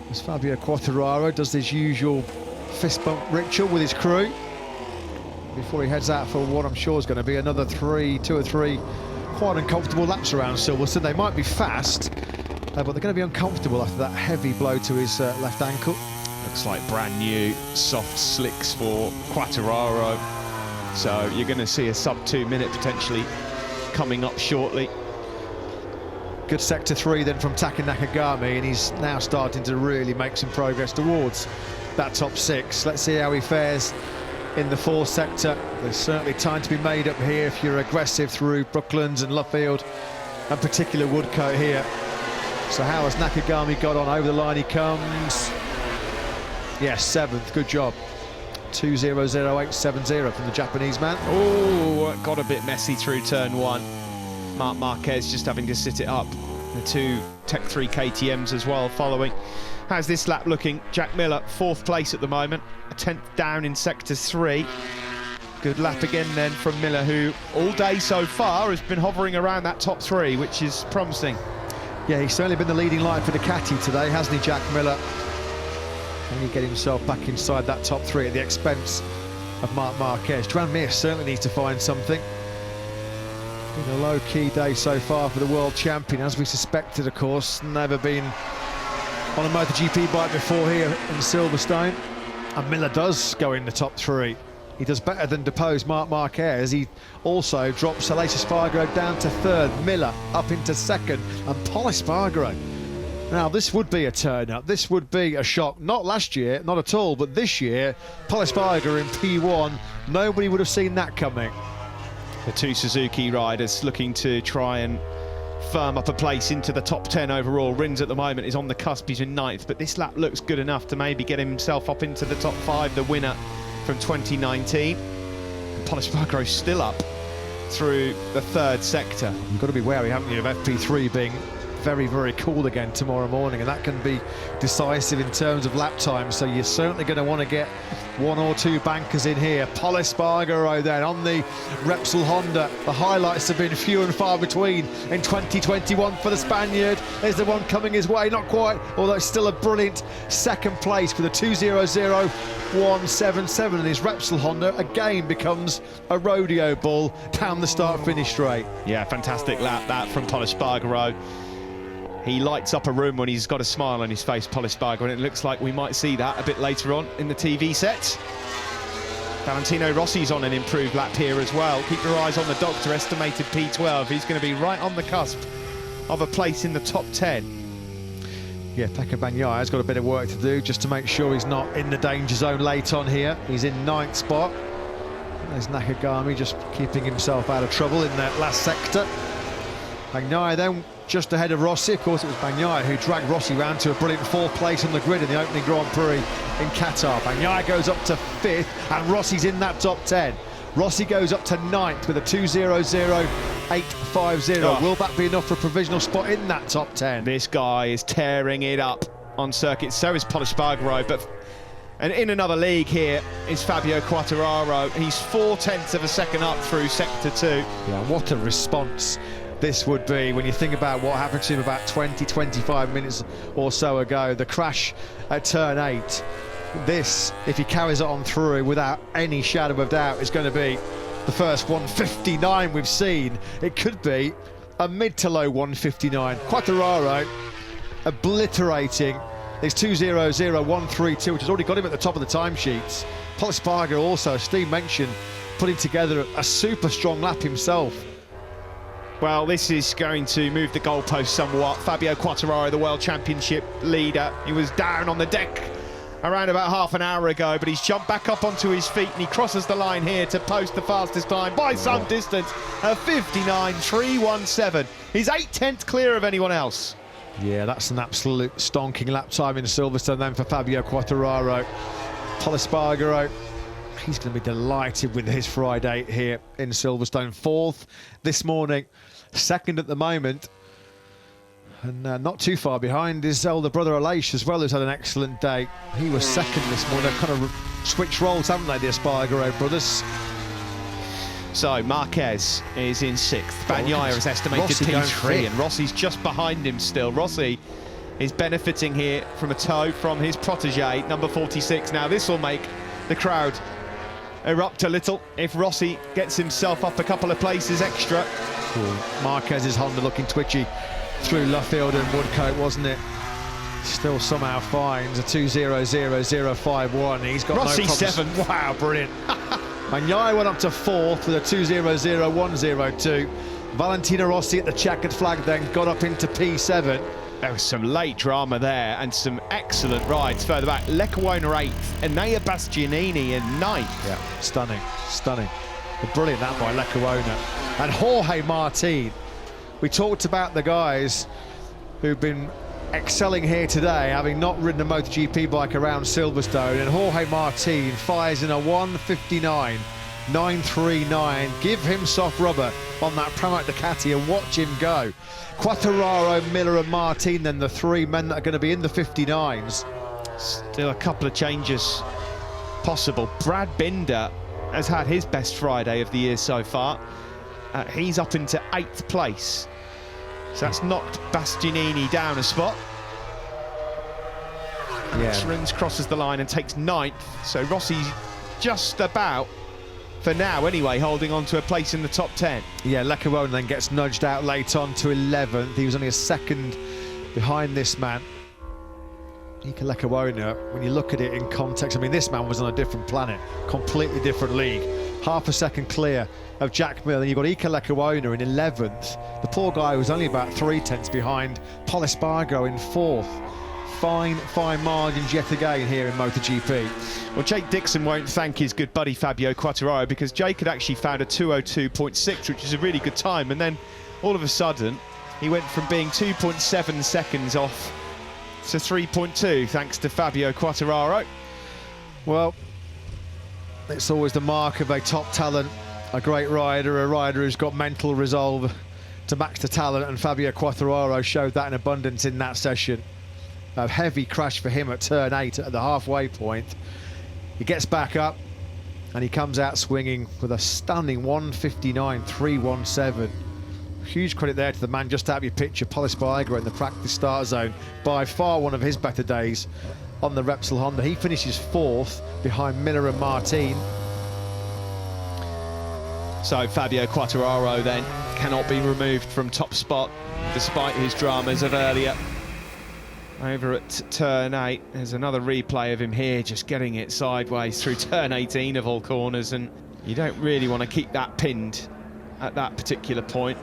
as Fabio Quartararo does his usual fist bump ritual with his crew before he heads out for what I'm sure is going to be another two or three quite uncomfortable laps around Silverstone. They might be fast, but they're going to be uncomfortable after that heavy blow to his left ankle. Looks like brand new soft slicks for Quartararo. So you're going to see a sub 2 minute potentially coming up shortly. Good sector 3 then from Taka Nakagami, and he's now starting to really make some progress towards that top 6. Let's see how he fares in the 4th sector. There's certainly time to be made up here if you're aggressive through Brooklands and Luffield, and particular Woodcote here. So how has Nakagami got on? Over the line he comes. Yes, 7th, good job. 2:00.870 from the Japanese man. Oh, got a bit messy through turn 1. Marc Marquez just having to sit it up. The 2 Tech 3 KTMs as well following. How's this lap looking? Jack Miller, 4th place at the moment, a 10th down in sector 3. Good lap again then from Miller, who all day so far has been hovering around that top 3, which is promising. Yeah, he's certainly been the leading light for Ducati today, hasn't he, Jack Miller? Can he get himself back inside that top 3 at the expense of Marc Marquez? Joan Mir certainly needs to find something. Been a low-key day so far for the world champion, as we suspected, of course. Never been on a MotoGP bike before here in Silverstone. And Miller does go in the top 3. He does better than deposed Marc Marquez. He also drops Pol Espargaro down to 3rd, Miller up into 2nd, and Pol Espargaro. Now, this would be a turn-up. This would be a shock. Not last year, not at all, but this year, Pol Espargaro in P1, nobody would have seen that coming. The 2 Suzuki riders looking to try and firm up a place into the top 10 overall. Rins at the moment is on the cusp, he's in 9th, but this lap looks good enough to maybe get himself up into the top 5, the winner from 2019. And Pol Espargaro's still up through the 3rd sector. You've got to be wary, haven't you, of FP3 being very, very cool again tomorrow morning, and that can be decisive in terms of lap time, so you're certainly going to want to get 1 or 2 bankers in here. Pol Espargaro then on the Repsol Honda. The highlights have been few and far between in 2021 for the Spaniard. There's the one coming his way, not quite, although it's still a brilliant 2nd place with a 2:00.177, and his Repsol Honda again becomes a rodeo bull down the start-finish straight. Yeah, fantastic lap that from Pol Espargaro. He lights up a room when he's got a smile on his face, Pol Espargaro, and it looks like we might see that a bit later on in the TV set. Valentino Rossi's on an improved lap here as well. Keep your eyes on the doctor, estimated P12. He's going to be right on the cusp of a place in the top 10. Yeah, Pecco Bagnaia has got a bit of work to do just to make sure he's not in the danger zone late on here. He's in 9th spot. There's Nakagami just keeping himself out of trouble in that last sector. Bagnaia then just ahead of Rossi. Of course, it was Bagnaia who dragged Rossi round to a brilliant 4th place on the grid in the opening Grand Prix in Qatar. Bagnaia goes up to 5th, and Rossi's in that top 10. Rossi goes up to 9th with a 2:00.850. Oh. Will that be enough for a provisional spot in that top 10? This guy is tearing it up on circuit. So is Pol Espargaro, but and in another league here is Fabio Quartararo. He's 0.4 of a second up through sector 2. Yeah, what a response this would be when you think about what happened to him about 20-25 minutes or so ago. The crash at turn 8. This, if he carries it on through without any shadow of doubt, is going to be the first 159 we've seen. It could be a mid to low 159. Quartararo obliterating his 2:00.132, which has already got him at the top of the timesheets. Pol Espargaro also, as Steve mentioned, putting together a super strong lap himself. Well, this is going to move the goalpost somewhat. Fabio Quartararo, the World Championship leader, he was down on the deck around about half an hour ago, but he's jumped back up onto his feet and he crosses the line here to post the fastest time by some distance, a 59.317. He's 0.8 clear of anyone else. Yeah, that's an absolute stonking lap time in Silverstone then for Fabio Quartararo. Pol Espargaro, he's going to be delighted with his Friday here in Silverstone. 4th this morning, 2nd at the moment, and not too far behind his older brother Aleix as well, who's had an excellent day. He was 2nd this morning. They've kind of switched roles, haven't they, the Espargaro brothers? So Marquez is in 6th. Bagnaia is estimated Rossi P3, and Rossi's just behind him still. Rossi is benefiting here from a tow from his protege, number 46. Now this will make the crowd erupt a little if Rossi gets himself up a couple of places extra. Marquez's Honda looking twitchy through Luffield and Woodcote, wasn't it? Still somehow finds a 2:00.051. He's got Rossi no problems. 7th. Wow, brilliant. And Yai went up to 4th with a 2:00.102. Valentino Rossi at the checkered flag then got up into P7. There was some late drama there and some excellent rides further back. Leccaona 8th, Enea Bastianini in 9th. Yeah, stunning, stunning. Brilliant that by Leccaona. And Jorge Martin. We talked about the guys who've been excelling here today, having not ridden a MotoGP bike around Silverstone, and Jorge Martin fires in a 1:59.939. Give him soft rubber on that Pramac Ducati and watch him go. Quartararo, Miller and Martin, then the three men that are going to be in the 59s. Still a couple of changes possible. Brad Binder has had his best Friday of the year so far. He's up into 8th place. So that's knocked Bastianini down a spot. Yeah. Rins crosses the line and takes 9th. So Rossi's just about, for now anyway, holding on to a place in the top 10. Yeah, Leccaona then gets nudged out late on to 11th. He was only a second behind this man. Iker Leccaona, when you look at it in context, I mean, this man was on a different planet, completely different league. Half a second clear of Jack Miller. You've got Iker Leccaona in 11th. The poor guy was only about 3/10 behind Pol Espargaro in 4th. Fine margins yet again here in MotoGP. Well, Jake Dixon won't thank his good buddy Fabio Quartararo, because Jake had actually found a 2:02.6, which is a really good time, and then all of a sudden he went from being 2.7 seconds off to 3.2 thanks to Fabio Quartararo. Well, it's always the mark of a top talent, a great rider, a rider who's got mental resolve to match the talent, and Fabio Quartararo showed that in abundance in that session. A heavy crash for him at turn 8 at the halfway point. He gets back up and he comes out swinging with a stunning 1:59.317. Huge credit there to the man just out of your picture, Pol Espargaro, in the practice start zone. By far one of his better days on the Repsol Honda. He finishes 4th behind Miller and Martin. So Fabio Quartararo then cannot be removed from top spot despite his dramas of earlier. Over at turn 8, there's another replay of him here, just getting it sideways through turn 18 of all corners, and you don't really want to keep that pinned at that particular point.